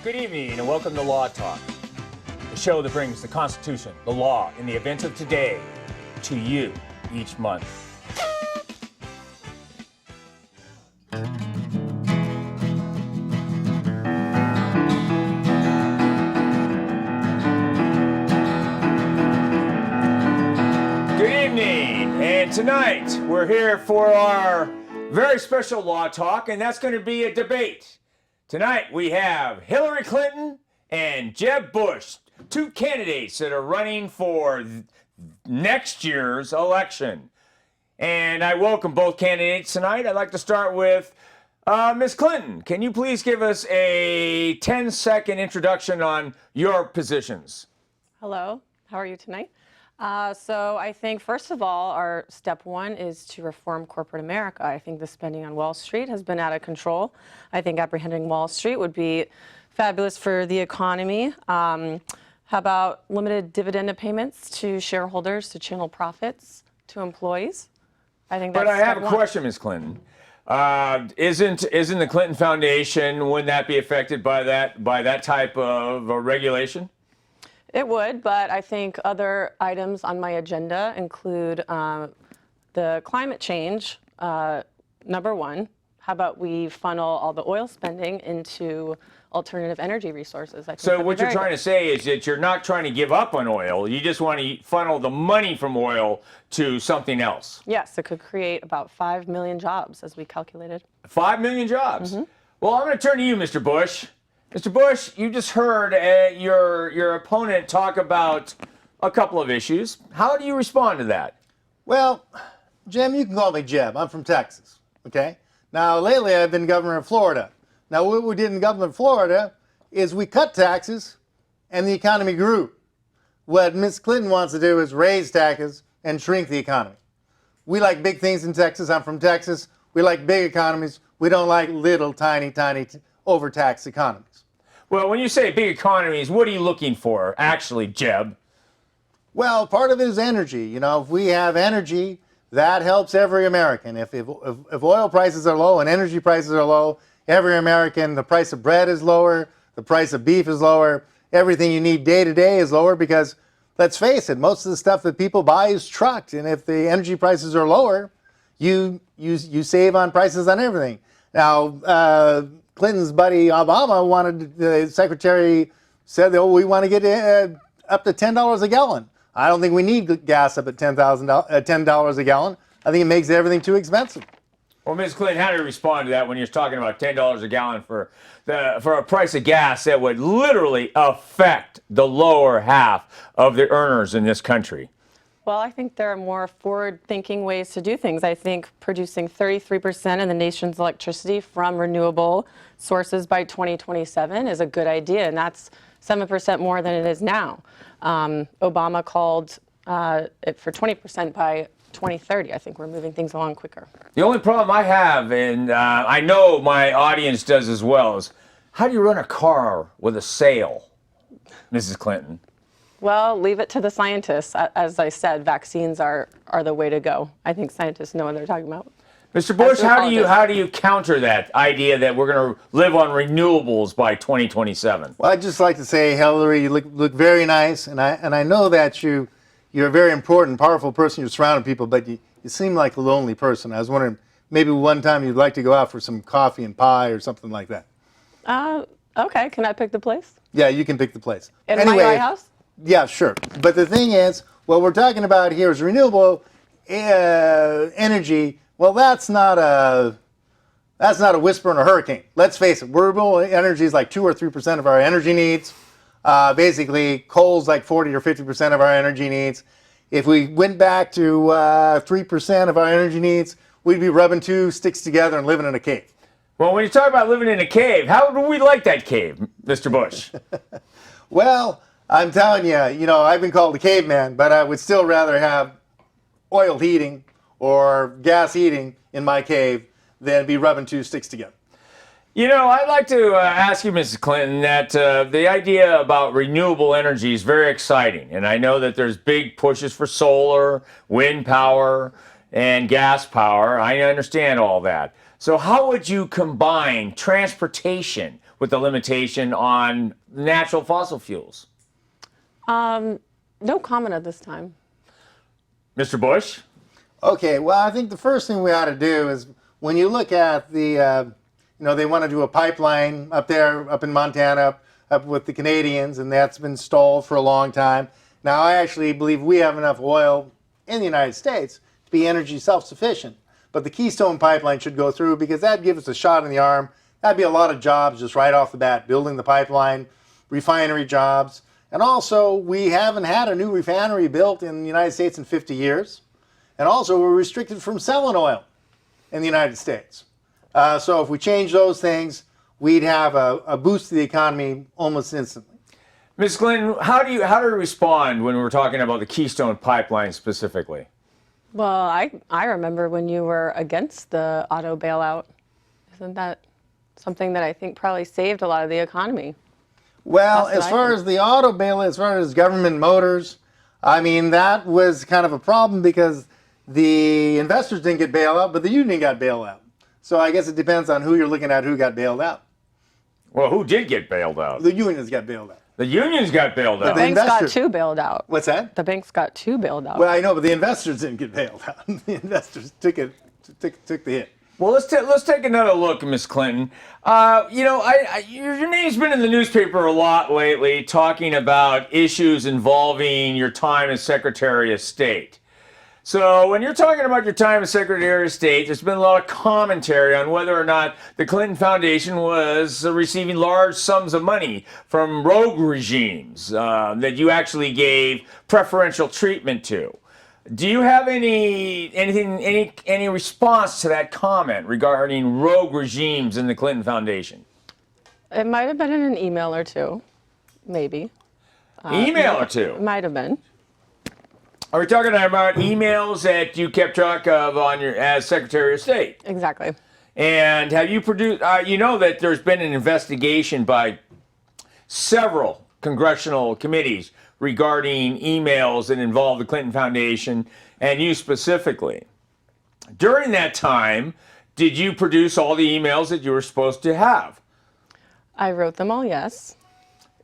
Good evening and welcome to Law Talk, the show that brings the Constitution, the law, and the events of today to you each month. Good evening, and tonight we're here for our very special Law Talk, and that's going to be a debate. Tonight we have Hillary Clinton and Jeb Bush, two candidates that are running for next year's election. And I welcome both candidates tonight. I'd like to start with Ms. Clinton. Can you please give us a 10-second introduction on your positions? Hello, how are you tonight? So I think, first of all, our step one is to reform corporate America. I think the spending on Wall Street has been out of control. I think apprehending Wall Street would be fabulous for the economy. How about limited dividend payments to shareholders to channel profits to employees? I think that's But I have step a one. question, Ms. Clinton. Isn't the Clinton Foundation, wouldn't that be affected by that type of regulation? It would, but I think other items on my agenda include the climate change, number one. How about we funnel all the oil spending into alternative energy resources? I think So what you're trying to say is that you're not trying to give up on oil. You just want to funnel the money from oil to something else. Yes, it could create about 5 million jobs, as we calculated. 5 million jobs. Well, I'm going to turn to you, Mr. Bush. Mr. Bush, you just heard your opponent talk about a couple of issues. How do you respond to that? Well, Jim, you can call me Jeb. I'm from Texas, okay? Now, lately I've been governor of Florida. Now, what we did in government of Florida is we cut taxes and the economy grew. What Ms. Clinton wants to do is raise taxes and shrink the economy. We like big things in Texas. I'm from Texas. We like big economies. We don't like little, tiny, overtaxed economies. Well, when you say big economies, what are you looking for, actually, Jeb? Well, part of it is energy. You know, if we have energy, that helps every American. If oil prices are low and energy prices are low, every American, the price of bread is lower, the price of beef is lower, everything you need day to day is lower because, let's face it, most of the stuff that people buy is trucked. And if the energy prices are lower, you save on prices on everything. Now, Clinton's buddy Obama wanted, the secretary said, oh, we want to get up to $10 a gallon. I don't think we need gas up at $10 a gallon. I think it makes everything too expensive. Well, Ms. Clinton, how do you respond to that when you're talking about $10 a gallon for a price of gas that would literally affect the lower half of the earners in this country? Well, I think there are more forward-thinking ways to do things. I think producing 33% of the nation's electricity from renewable sources by 2027 is a good idea, and that's 7% more than it is now. Obama called it for 20% by 2030. I think we're moving things along quicker. The only problem I have, and I know my audience does as well, is how do you run a car with a sail, Mrs. Clinton? Well, leave it to the scientists. As I said, vaccines are the way to go. I think scientists know what they're talking about. Mr. Bush, how do you counter that idea that we're going to live on renewables by 2027? Well, I'd just like to say, Hillary, you look very nice, and I know that you're a very important, powerful person. You're surrounding people, but you seem like a lonely person. I was wondering, maybe one time you'd like to go out for some coffee and pie or something like that. Okay. Can I pick the place? Yeah, you can pick the place. In anyway, my house? Yeah, sure. But the thing is, what we're talking about here is renewable energy. Well, that's not a whisper in a hurricane. Let's face it, renewable energy is like 2 or 3% of our energy needs. Basically, coal's like 40 or 50% of our energy needs. If we went back to 3% of our energy needs, we'd be rubbing two sticks together and living in a cave. Well, when you talk about living in a cave, how do we like that cave, Mr. Bush? Well, I'm telling you, I've been called a caveman, but I would still rather have oil heating or gas heating in my cave than be rubbing two sticks together. I'd like to ask you, Mrs. Clinton, that the idea about renewable energy is very exciting. And I know that there's big pushes for solar, wind power, and gas power. I understand all that. So how would you combine transportation with the limitation on natural fossil fuels? No comment at this time. Mr. Bush? Okay, well, I think the first thing we ought to do is when you look at the, they want to do a pipeline up there, up in Montana, up with the Canadians, and that's been stalled for a long time. Now, I actually believe we have enough oil in the United States to be energy self-sufficient. But the Keystone Pipeline should go through because that'd give us a shot in the arm. That'd be a lot of jobs just right off the bat, building the pipeline, refinery jobs. And also, we haven't had a new refinery built in the United States in 50 years. And also, we're restricted from selling oil in the United States. So if we change those things, we'd have a boost to the economy almost instantly. Ms. Clinton, how do you respond when we're talking about the Keystone Pipeline specifically? Well, I remember when you were against the auto bailout. Isn't that something that I think probably saved a lot of the economy? Well, as far as the auto bailout, as far as government motors, I mean, that was kind of a problem because the investors didn't get bailed out, but the union got bailed out. So I guess it depends on who you're looking at, who got bailed out. Well, who did get bailed out? The unions got bailed out. The unions got bailed out. The banks got too bailed out. What's that? The banks got too bailed out. Well, I know, but the investors didn't get bailed out. The investors took the hit. Well, let's take another look, Ms. Clinton. Your name's been in the newspaper a lot lately, talking about issues involving your time as Secretary of State. So when you're talking about your time as Secretary of State, there's been a lot of commentary on whether or not the Clinton Foundation was receiving large sums of money from rogue regimes that you actually gave preferential treatment to. Do you have any response to that comment regarding rogue regimes in the Clinton Foundation? It might have been in an email or two, maybe. Email or two? It might have been. Are we talking about emails that you kept track of as Secretary of State? Exactly. And have you produced? You know that there's been an investigation by several congressional committees regarding emails that involve the Clinton Foundation and you specifically. During that time, did you produce all the emails that you were supposed to have? I wrote them all, yes,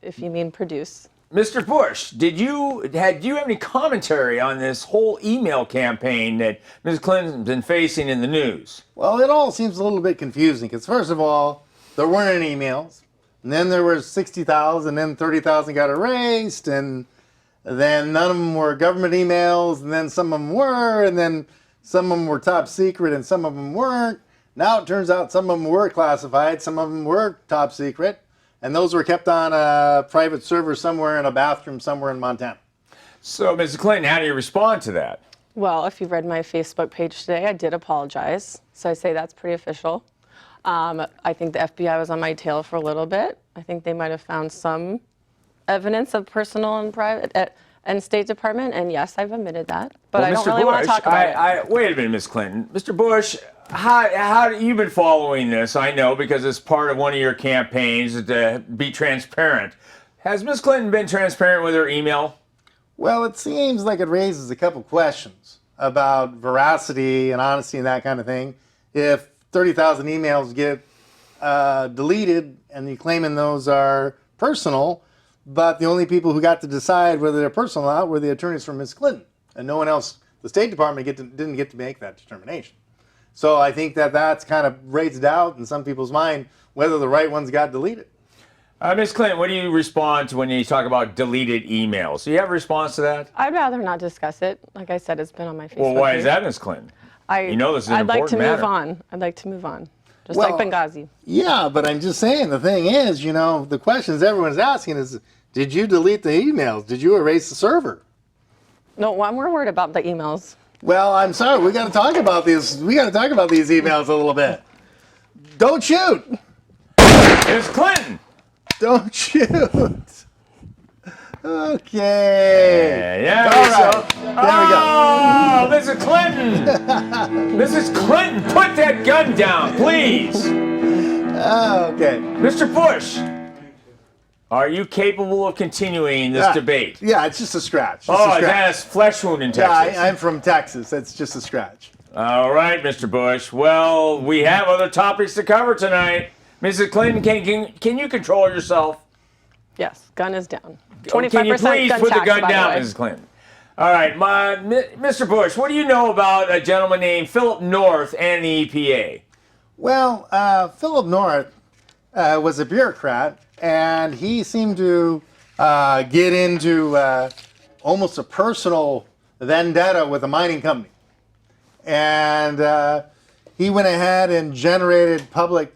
if you mean produce. Mr. Bush, do you have any commentary on this whole email campaign that Ms. Clinton's been facing in the news? Well, it all seems a little bit confusing because, first of all, there weren't any emails. And then there were 60,000, then 30,000 got erased, and then none of them were government emails, and then some of them were, and then some of them were top secret, and some of them weren't. Now it turns out some of them were classified, some of them were top secret, and those were kept on a private server somewhere in a bathroom somewhere in Montana. So, Mrs. Clinton, how do you respond to that? Well, if you read my Facebook page today, I did apologize. So I say that's pretty official. I think the FBI was on my tail for a little bit. I think they might have found some evidence of personal and private and State Department, and yes, I've admitted that. But I don't really want to talk about it. Wait a minute, Ms. Clinton. Mr. Bush, how you've been following this, I know, because it's part of one of your campaigns to be transparent. Has Ms. Clinton been transparent with her email? Well, it seems like it raises a couple questions about veracity and honesty and that kind of thing. If 30,000 emails get deleted and you're claiming those are personal, but the only people who got to decide whether they're personal or not were the attorneys for Ms. Clinton, and no one else, the State Department didn't get to make that determination. So I think that's kind of raised doubt in some people's mind whether the right ones got deleted. Ms. Clinton, what do you respond to when you talk about deleted emails? Do you have a response to that? I'd rather not discuss it. Like I said, it's been on my Facebook Well, why page. is that, Ms. Clinton? You know this is an I'd like to important move matter. on. I'd like to move on. Just like Benghazi. Yeah, but I'm just saying, the thing is, the questions everyone's asking is, did you delete the emails? Did you erase the server? No, we're worried about the emails. Well, I'm sorry, we got to talk about this. We got to talk about these emails a little bit. Don't shoot. Ms. Clinton! Don't shoot. Okay. Yeah, All right. There we go. Oh, Mrs. Clinton! Mrs. Clinton, put that gun down, please! Okay. Mr. Bush, are you capable of continuing this debate? Yeah, it's just a scratch. That's flesh wound in Texas. Yeah, I'm from Texas. It's just a scratch. All right, Mr. Bush. Well, we have other topics to cover tonight. Mrs. Clinton, can you control yourself? Yes, gun is down. Can you 25% please gun put the tax, gun by the down, way. Mrs. Clinton? All right, Mr. Bush, what do you know about a gentleman named Philip North and the EPA? Well, Philip North was a bureaucrat, and he seemed to get into almost a personal vendetta with a mining company. And he went ahead and generated public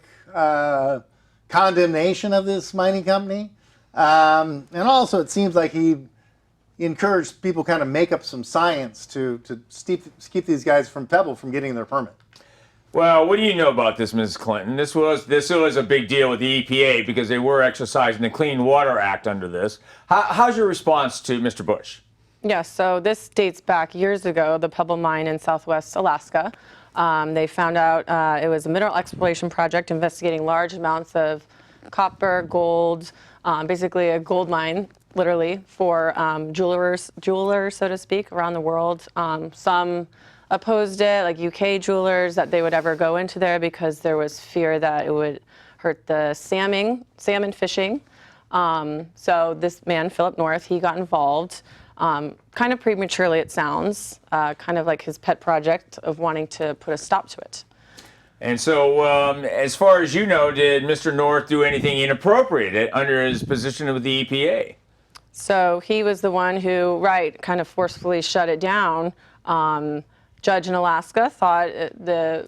condemnation of this mining company. And also, it seems like he encouraged people kind of make up some science to keep these guys from Pebble from getting their permit. Well, what do you know about this, Mrs. Clinton? This was a big deal with the EPA because they were exercising the Clean Water Act under this. How's your response to Mr. Bush? Yes, so this dates back years ago, the Pebble Mine in southwest Alaska. They found out it was a mineral exploration project investigating large amounts of copper, gold, basically a gold mine, literally, for jewelers, so to speak, around the world. Some opposed it, like UK jewelers, that they would ever go into there because there was fear that it would hurt the salmon fishing. So this man, Philip North, he got involved. Kind of prematurely, it sounds, kind of like his pet project of wanting to put a stop to it. And so, as far as you know, did Mr. North do anything inappropriate under his position with the EPA? So he was the one who, kind of forcefully shut it down. Judge in Alaska thought the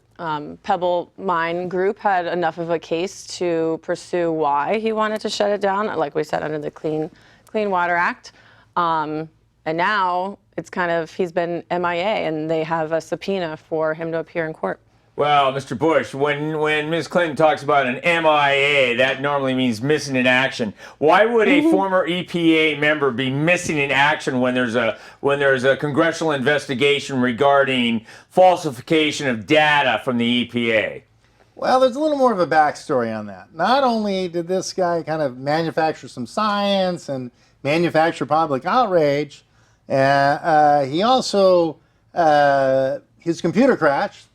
Pebble Mine Group had enough of a case to pursue why he wanted to shut it down, like we said, under the Clean Water Act. And now it's kind of, he's been MIA, and they have a subpoena for him to appear in court. Well, Mr. Bush, when Ms. Clinton talks about an MIA, that normally means missing in action. Why would a former EPA member be missing in action when there's a congressional investigation regarding falsification of data from the EPA? Well, there's a little more of a backstory on that. Not only did this guy kind of manufacture some science and manufacture public outrage, he also, his computer crashed,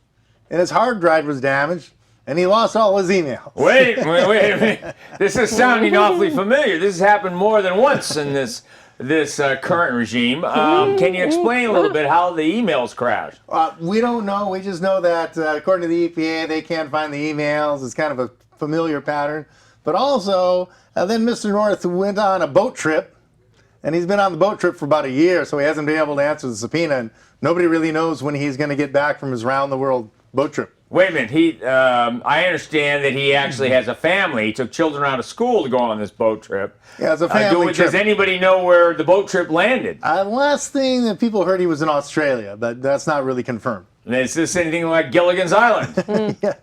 and his hard drive was damaged, and he lost all his emails. Wait a minute. This is sounding awfully familiar. This has happened more than once in this current regime. Can you explain a little bit how the emails crashed? We don't know. We just know that according to the EPA, they can't find the emails. It's kind of a familiar pattern. But also, then Mr. North went on a boat trip, and he's been on the boat trip for about a year, so he hasn't been able to answer the subpoena, and nobody really knows when he's going to get back from his round-the-world boat trip. Wait a minute. I understand that he actually has a family. He took children out of school to go on this boat trip. Yeah, it's a family trip. Does anybody know where the boat trip landed? Last thing that people heard, he was in Australia, but that's not really confirmed. Is this anything like Gilligan's Island?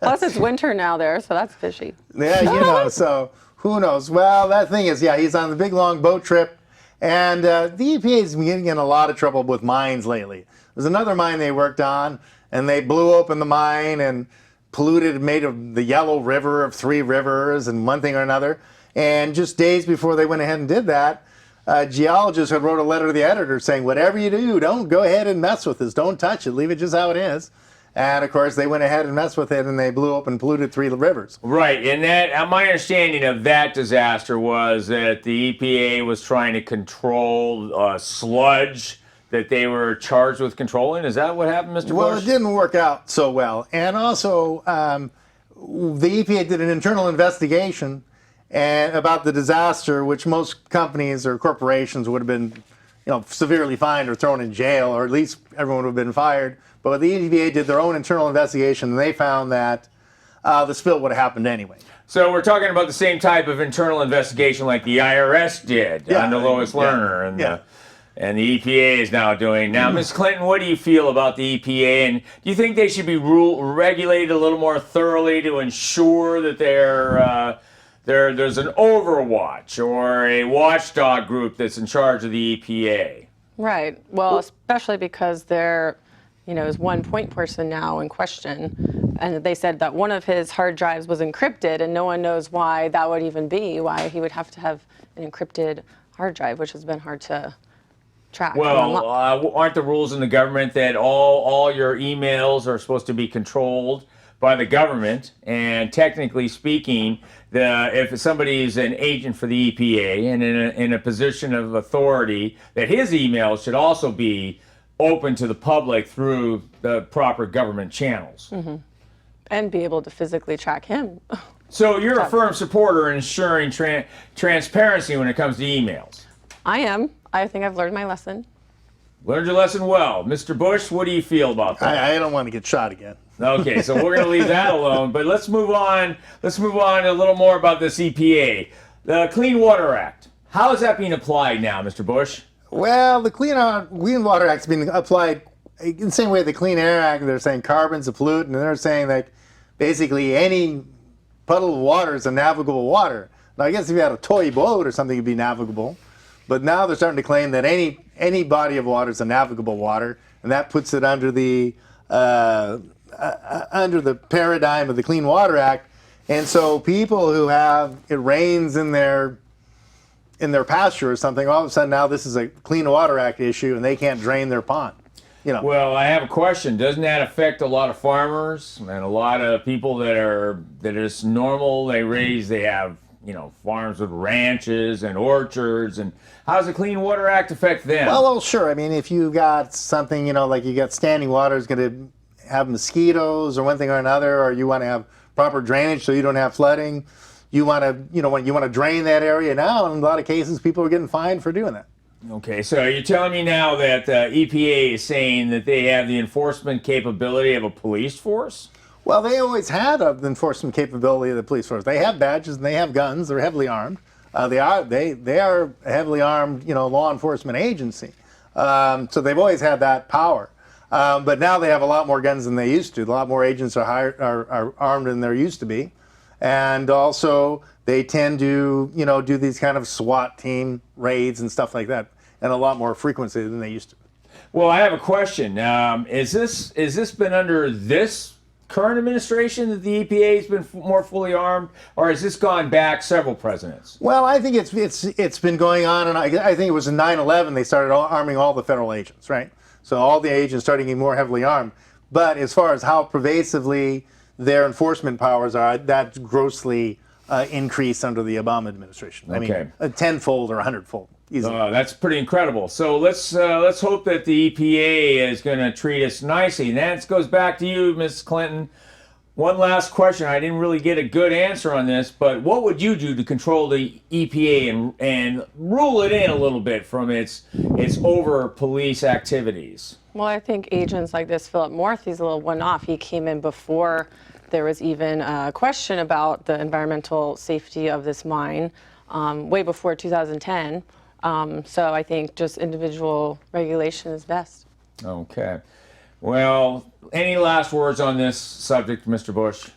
Plus, it's winter now there, so that's fishy. Yeah, so who knows? Well, that thing is, he's on the big, long boat trip, and the EPA has been getting in a lot of trouble with mines lately. There's another mine they worked on, and they blew open the mine and polluted, made of the Yellow River of three rivers and one thing or another. And just days before they went ahead and did that, geologists had wrote a letter to the editor saying, whatever you do, don't go ahead and mess with this. Don't touch it. Leave it just how it is. And of course, they went ahead and messed with it, and they blew up and polluted three rivers. Right, and my understanding of that disaster was that the EPA was trying to control sludge that they were charged with controlling. Is that what happened, Mr. Bush? Well, it didn't work out so well. And also, the EPA did an internal investigation about the disaster, which most companies or corporations would have been, severely fined or thrown in jail, or at least everyone would have been fired. But the EPA did their own internal investigation, and they found that the spill would have happened anyway. So we're talking about the same type of internal investigation like the IRS did under Lois Lerner and the EPA is now doing. Now, Ms. Clinton, what do you feel about the EPA, and do you think they should be regulated a little more thoroughly to ensure that there's an overwatch or a watchdog group that's in charge of the EPA? Right. Well, especially because there, is one point person now in question, and they said that one of his hard drives was encrypted, and no one knows why that would even be, why he would have to have an encrypted hard drive, which has been hard to track. Well, aren't the rules in the government that all your emails are supposed to be controlled by the government, and technically speaking, if somebody is an agent for the EPA and in a position of authority, that his emails should also be open to the public through the proper government channels. And be able to physically track him. So you're a firm supporter in ensuring transparency when it comes to emails. I am. I think I've learned my lesson. Learned your lesson well. Mr. Bush, what do you feel about that? I don't want to get shot again. Okay, so we're going to leave that alone, but let's move on. Let's move on a little more about this EPA. The Clean Water Act. How is that being applied now, Mr. Bush? Well, the Clean Water Act's been applied in the same way the Clean Air Act. They're saying carbon's a pollutant, and they're saying that basically any puddle of water is a navigable water. Now, I guess if you had a toy boat or something, it'd be navigable. But now they're starting to claim that any body of water is a navigable water, and that puts it under the paradigm of the Clean Water Act. And so people who have it rains in their pasture or something, all of a sudden now this is a Clean Water Act issue, and they can't drain their pond. You know. Well, I have a question. Doesn't that affect a lot of farmers and a lot of people that are just normal? They have farms with ranches and orchards, and how does the Clean Water Act affect them? Well, sure. I mean, if you got something, like you got standing water is going to have mosquitoes or one thing or another, or you want to have proper drainage so you don't have flooding, you want to drain that area now. In a lot of cases, people are getting fined for doing that. Okay, so you're telling me now that EPA is saying that they have the enforcement capability of a police force? Well, they always had the enforcement capability of the police force. They have badges and they have guns. They're heavily armed. They are a heavily armed, law enforcement agency. So they've always had that power. But now they have a lot more guns than they used to. A lot more agents are armed than there used to be, and also they tend to do these kind of SWAT team raids and stuff like that, and a lot more frequency than they used to. Well, I have a question. Is this been under this current administration that the EPA has been more fully armed, or has this gone back several presidents? Well, I think it's been going on, and I think it was in 9/11 they started arming all the federal agents, right? So all the agents started getting more heavily armed. But as far as how pervasively their enforcement powers are, that's grossly increased under the Obama administration. I mean, a tenfold or 100-fold. That's pretty incredible. So let's hope that the EPA is going to treat us nicely. And that goes back to you, Ms. Clinton. One last question. I didn't really get a good answer on this, but what would you do to control the EPA and rule it in a little bit from its over police activities? Well, I think agents like this, Philip Morth, he's a little one-off. He came in before there was even a question about the environmental safety of this mine, way before 2010. So I think just individual regulation is best. Okay. Well, any last words on this subject, Mr. Bush?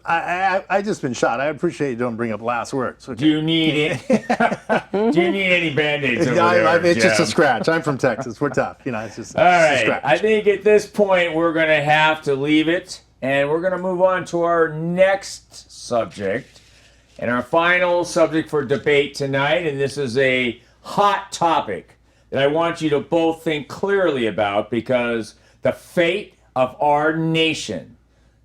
I just been shot. I appreciate you don't bring up last words. Okay. Do you need any Band-Aids over there, it's just a scratch. I'm from Texas. We're tough. It's just all right. a scratch. I think at this point we're going to have to leave it, and we're going to move on to our next subject, and our final subject for debate tonight. And this is a hot topic that I want you to both think clearly about, because the fate of our nation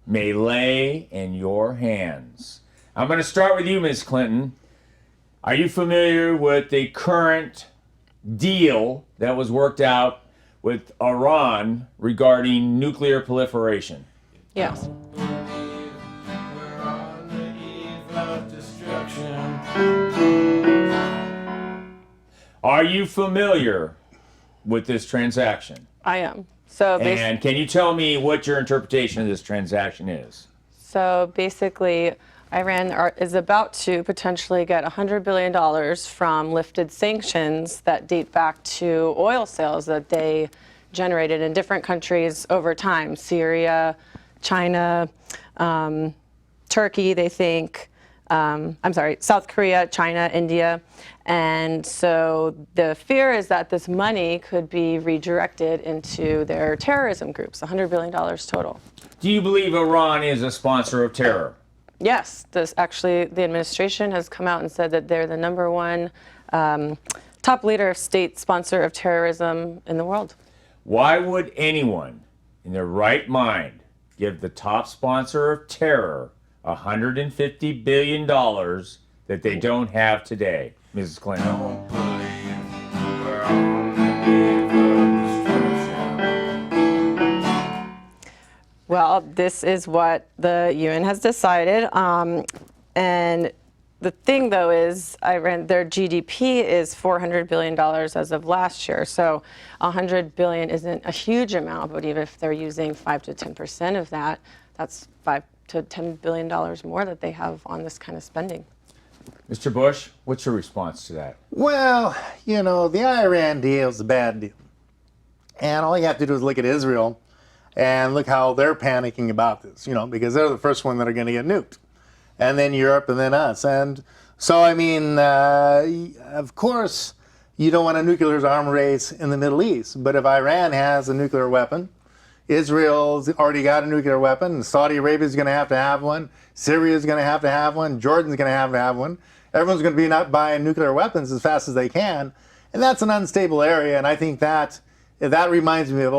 may lay in your hands. I'm going to start with you, Ms. Clinton. Are you familiar with the current deal that was worked out with Iran regarding nuclear proliferation? Yes. We're on the eve of destruction. Are you familiar with this transaction? I am. So And can you tell me what your interpretation of this transaction is? So basically, Iran is about to potentially get $100 billion from lifted sanctions that date back to oil sales that they generated in different countries over time. Syria, China, Turkey, they think. South Korea, China, India. And so the fear is that this money could be redirected into their terrorism groups, $100 billion total. Do you believe Iran is a sponsor of terror? Yes, the administration has come out and said that they're the number one top leader of state sponsor of terrorism in the world. Why would anyone in their right mind give the top sponsor of terror $150 billion that they don't have today, Mrs. Clinton? Don't believe we're on the eve of destruction. Well, this is what the UN has decided. And the thing, though, is their GDP is $400 billion as of last year. So $100 billion isn't a huge amount, but even if they're using 5 to 10% of that, that's $5 to $10 billion more that they have on this kind of spending. Mr. Bush, what's your response to that? Well, you know, the Iran deal is a bad deal. And all you have to do is look at Israel and look how they're panicking about this, you know, because they're the first one that are going to get nuked. And then Europe and then us. And so, I mean, of course, you don't want a nuclear arms race in the Middle East. But if Iran has a nuclear weapon, Israel's already got a nuclear weapon, Saudi Arabia is going to have one, Syria is going to have one, Jordan's going to have one. Everyone's going to be not buying nuclear weapons as fast as they can. And that's an unstable area. And I think that reminds me of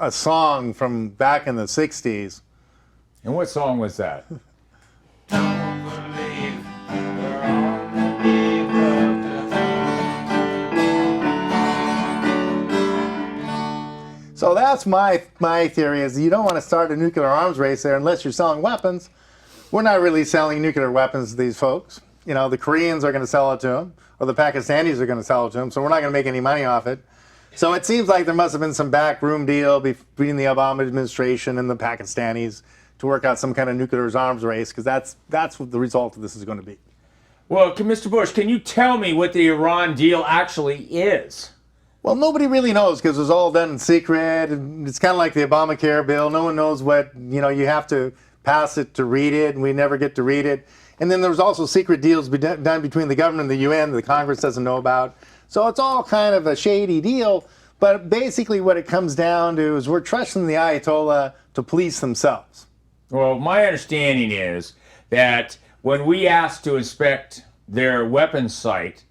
a song from back in the 60s. And what song was that? Don't believe we're on the eve of destruction. So that's my theory is you don't want to start a nuclear arms race there unless you're selling weapons. We're not really selling nuclear weapons to these folks. You know, the Koreans are going to sell it to them, or the Pakistanis are going to sell it to them, so we're not going to make any money off it. So it seems like there must have been some backroom deal between the Obama administration and the Pakistanis to work out some kind of nuclear arms race, because that's what the result of this is going to be. Well, Mr. Bush, can you tell me what the Iran deal actually is? Well, nobody really knows because it was all done in secret. It's kind of like the Obamacare bill. No one knows what, you know, you have to pass it to read it, and we never get to read it. And then there's also secret deals done between the government and the UN that the Congress doesn't know about. So it's all kind of a shady deal. But basically what it comes down to is we're trusting the Ayatollah to police themselves. Well, my understanding is that when we ask to inspect their weapons site,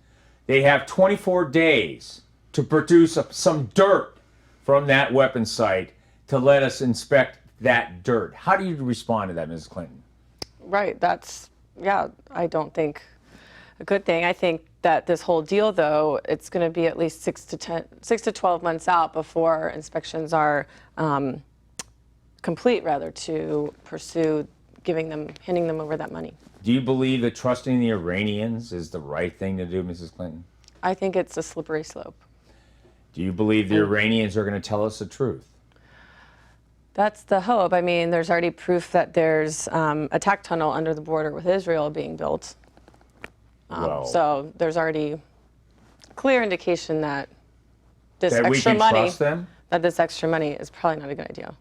they have 24 days to produce some dirt from that weapons site to let us inspect that dirt. How do you respond to that, Ms. Clinton? Right, I don't think a good thing. I think that this whole deal, though, it's going to be at least 6 to 12 months out before inspections are complete, rather, to pursue handing them over that money. Do you believe that trusting the Iranians is the right thing to do, Mrs. Clinton? I think it's a slippery slope. Do you believe the Iranians are going to tell us the truth? That's the hope. I mean, there's already proof that there's a tack tunnel under the border with Israel being built. So there's already clear indication that this extra money, that this extra money is probably not a good idea.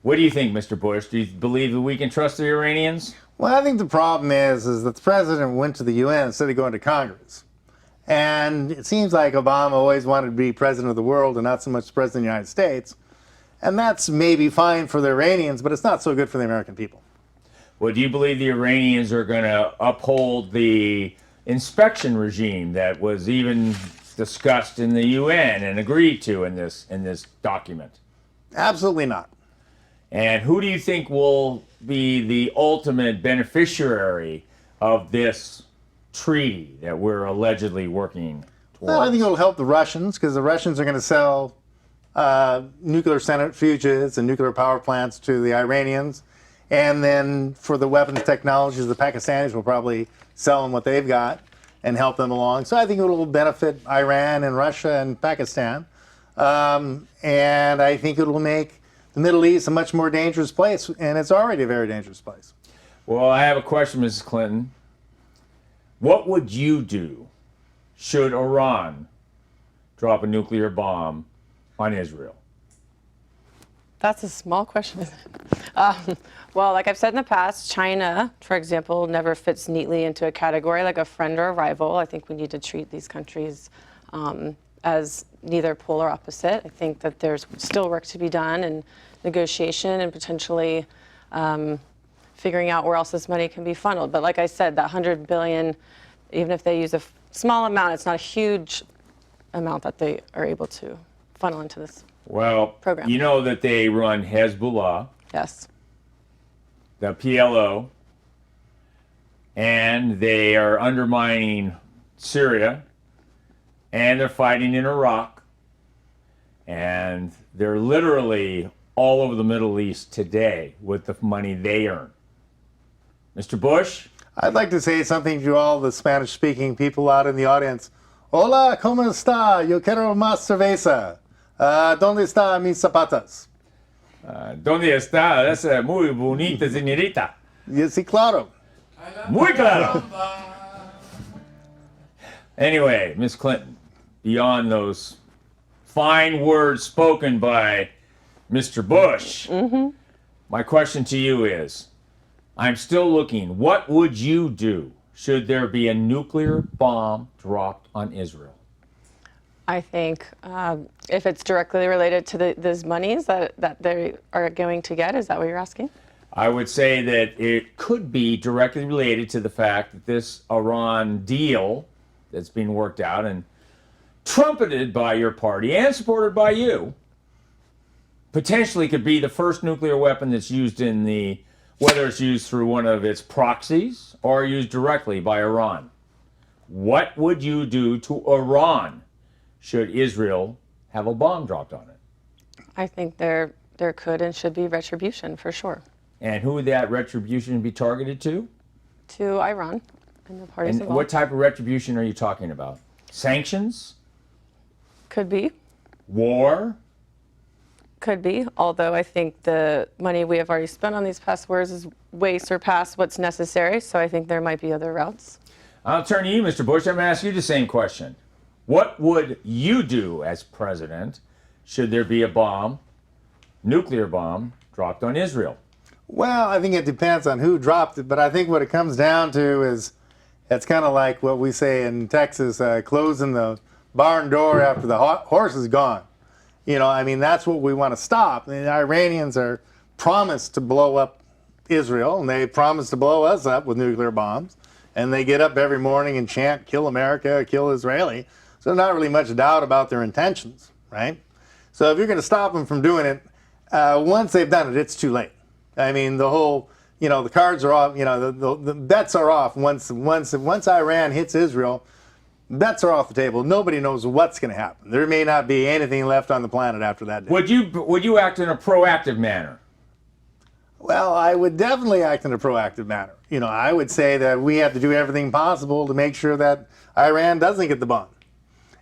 What do you think, Mr. Bush? Do you believe that we can trust the Iranians? Well, I think the problem is that the president went to the UN instead of going to Congress. And it seems like Obama always wanted to be president of the world and not so much the president of the United States. And that's maybe fine for the Iranians, but it's not so good for the American people. Well, do you believe the Iranians are going to uphold the inspection regime that was even discussed in the UN and agreed to in this document? Absolutely not. And who do you think will be the ultimate beneficiary of this treaty that we're allegedly working towards? Well, I think it'll help the Russians, because the Russians are going to sell nuclear centrifuges and nuclear power plants to the Iranians. And then for the weapons technologies, the Pakistanis will probably sell them what they've got and help them along. So I think it will benefit Iran and Russia and Pakistan. And I think it will make the Middle East a much more dangerous place, and it's already a very dangerous place. Well, I have a question, Mrs. Clinton. What would you do should Iran drop a nuclear bomb on Israel? That's a small question, isn't it? Well, like I've said in the past, China, for example, never fits neatly into a category like a friend or a rival. I think we need to treat these countries as neither pole or opposite. I think that there's still work to be done in negotiation and potentially figuring out where else this money can be funneled. But like I said, that $100 billion, even if they use a small amount, it's not a huge amount that they are able to funnel into this program. You know that they run Hezbollah. Yes. the PLO, and they are undermining Syria, and they're fighting in Iraq, and they're literally all over the Middle East today with the money they earn. Mr. Bush? I'd like to say something to all the Spanish-speaking people out in the audience. Hola, ¿cómo está? Yo quiero más cerveza. ¿Dónde está mis zapatas? ¿Dónde está esa muy bonita señorita? Sí, claro. Muy claro. Anyway, Miss Clinton, beyond those fine words spoken by Mr. Bush, my question to you is, I'm still looking, what would you do should there be a nuclear bomb dropped on Israel? I think if it's directly related to these monies that they are going to get, is that what you're asking? I would say that it could be directly related to the fact that this Iran deal that's being worked out and trumpeted by your party and supported by you potentially could be the first nuclear weapon that's used in the, whether it's used through one of its proxies or used directly by Iran. What would you do to Iran should Israel have a bomb dropped on it? I think there could and should be retribution for sure. And who would that retribution be targeted to? To Iran and the parties And involved. what type of retribution are you talking about? Sanctions? Could be. War? Could be, although I think the money we have already spent on these past wars is way surpassed what's necessary, so I think there might be other routes. I'll turn to you, Mr. Bush. I'm going to ask you the same question. What would you do as president should there be a bomb, nuclear bomb, dropped on Israel? Well, I think it depends on who dropped it, but I think what it comes down to is it's kind of like what we say in Texas, closing the barn door after the horse is gone. You know, I mean, that's what we want to stop. The Iranians are promised to blow up Israel, and they promise to blow us up with nuclear bombs. And they get up every morning and chant, kill America, kill Israeli. So there's not really much doubt about their intentions, right? So if you're going to stop them from doing it, once they've done it, it's too late. I mean, the whole, you know, the cards are off, you know, the bets are off. Once Iran hits Israel, bets are off the table. Nobody knows what's going to happen. There may not be anything left on the planet after that day. Would you act in a proactive manner? Well, I would definitely act in a proactive manner. You know, I would say that we have to do everything possible to make sure that Iran doesn't get the bomb.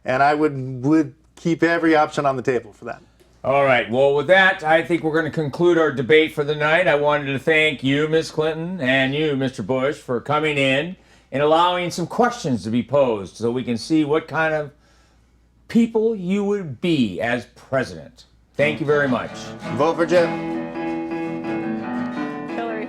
And I would keep every option on the table for that. All right. Well, with that, I think we're going to conclude our debate for the night. I wanted to thank you, Ms. Clinton, and you, Mr. Bush, for coming in and allowing some questions to be posed so we can see what kind of people you would be as president. Thank you very much. Vote for Jeb. Hillary.